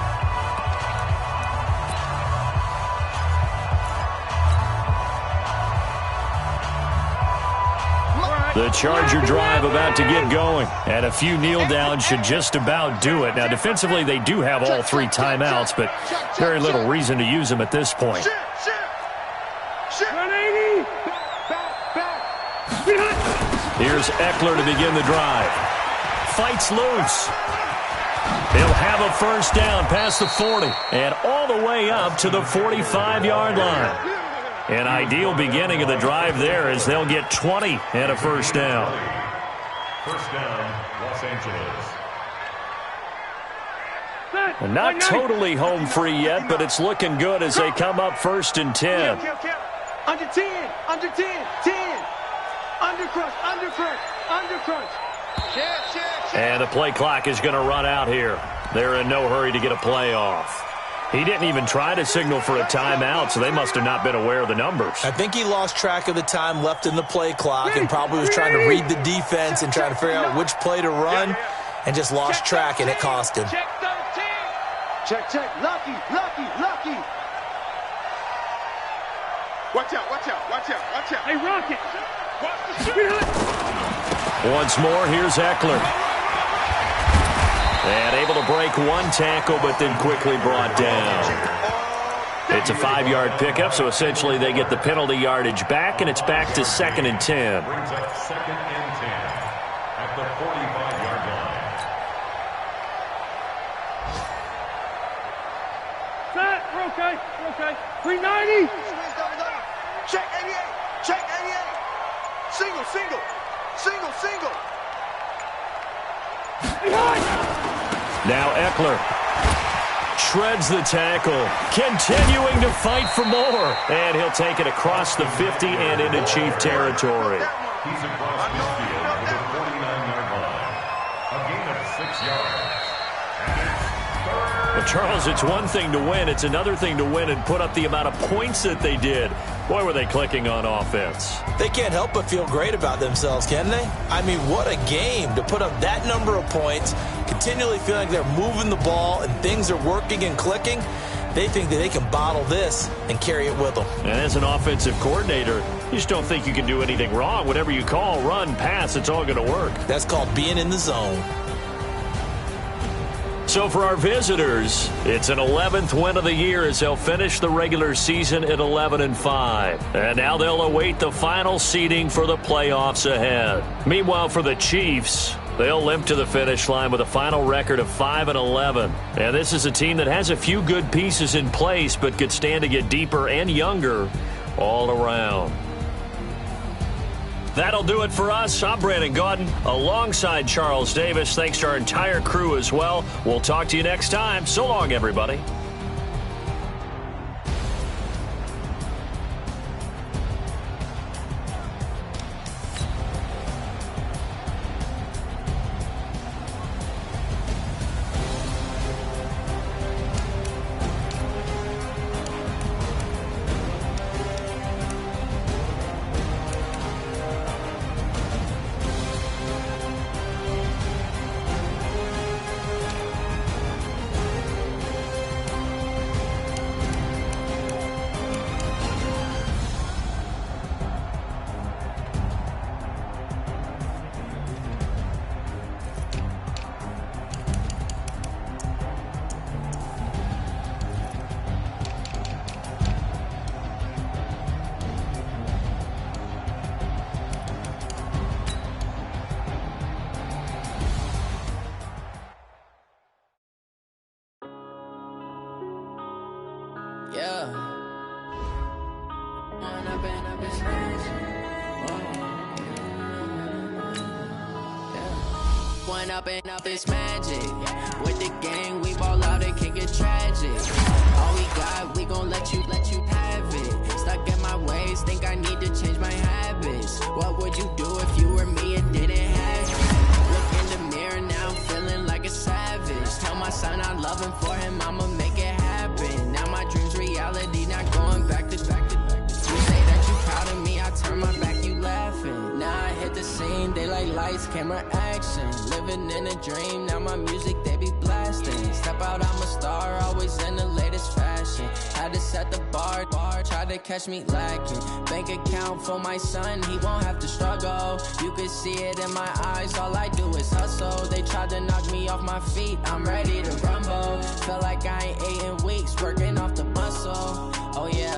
The Charger drive about to get going, and a few kneel downs should just about do it. Now, defensively, they do have all 3 timeouts, but very little reason to use them at this point. 180. Here's Eckler to begin the drive. Fights loose. He'll have a first down past the 40 and all the way up to the 45-yard line. An ideal beginning of the drive there as they'll get 20 and a first down. First down, Los Angeles. And not totally home free yet, but it's looking good as they come up 1st and 10. Under 10, under 10, 10. Under crunch, under crunch, under crunch. And the play clock is going to run out here. They're in no hurry to get a play off. He didn't even try to signal for a timeout, so they must have not been aware of the numbers. I think he lost track of the time left in the play clock and probably was trying to read the defense and trying to figure out which play to run and just lost track, and it cost him. Check 13. Check, check. Lucky, lucky, lucky. Watch out, watch out, watch out, watch out. Hey, Rocket. Watch the shoot. Once more, here's Eckler. And able to break one tackle, but then quickly brought down. It's a 5-yard pickup, so essentially they get the penalty yardage back, and it's back to 2nd and 10. Brings up 2nd and 10 at the 45-yard line. Set. We're okay. We're okay. 390. Check 88. Check 88. Single, single. Single, single. Now Eckler shreds the tackle, continuing to fight for more. And he'll take it across the 50 and into Chief territory. He's across midfield to the 49-yard line. A gain of 6 yards. And it's 3rd. Well, Charles, it's one thing to win. It's another thing to win and put up the amount of points that they did. Boy, were they clicking on offense. They can't help but feel great about themselves, can they? I mean, what a game to put up that number of points, continually feeling like they're moving the ball and things are working and clicking. They think that they can bottle this and carry it with them. And as an offensive coordinator, you just don't think you can do anything wrong. Whatever you call, run, pass, it's all going to work. That's called being in the zone. So for our visitors, it's an 11th win of the year as they'll finish the regular season at 11-5. And now they'll await the final seeding for the playoffs ahead. Meanwhile, for the Chiefs, they'll limp to the finish line with a final record of 5-11. And this is a team that has a few good pieces in place but could stand to get deeper and younger all around. That'll do it for us. I'm Brandon Gaudin alongside Charles Davis. Thanks to our entire crew as well. We'll talk to you next time. So long, everybody. Yeah. One up and up is magic. With the gang, we ball out, it can get tragic. All we got, we gon' let you have it. Stuck in my ways, think I need to change my habits. What would you do if you were me and didn't have it? Look in the mirror now, I'm feeling like a savage. Tell my son I love him, for him I'ma make it happen. Now my dream's reality, not going back to back. You say that you proud of me, I turn my back, you laughing. Now I hit the scene, they like lights, camera, action. Living in a dream, now my music they be blasting. Step out, I'm a star, always in the latest fashion. Had to set the bar, try to catch me lacking. Bank account for my son, he won't have to struggle. You can see it in my eyes, all I do is hustle. They tried to knock me off my feet, I'm ready to rumble. Feel like I ain't ate in weeks, working off the muscle. Oh yeah,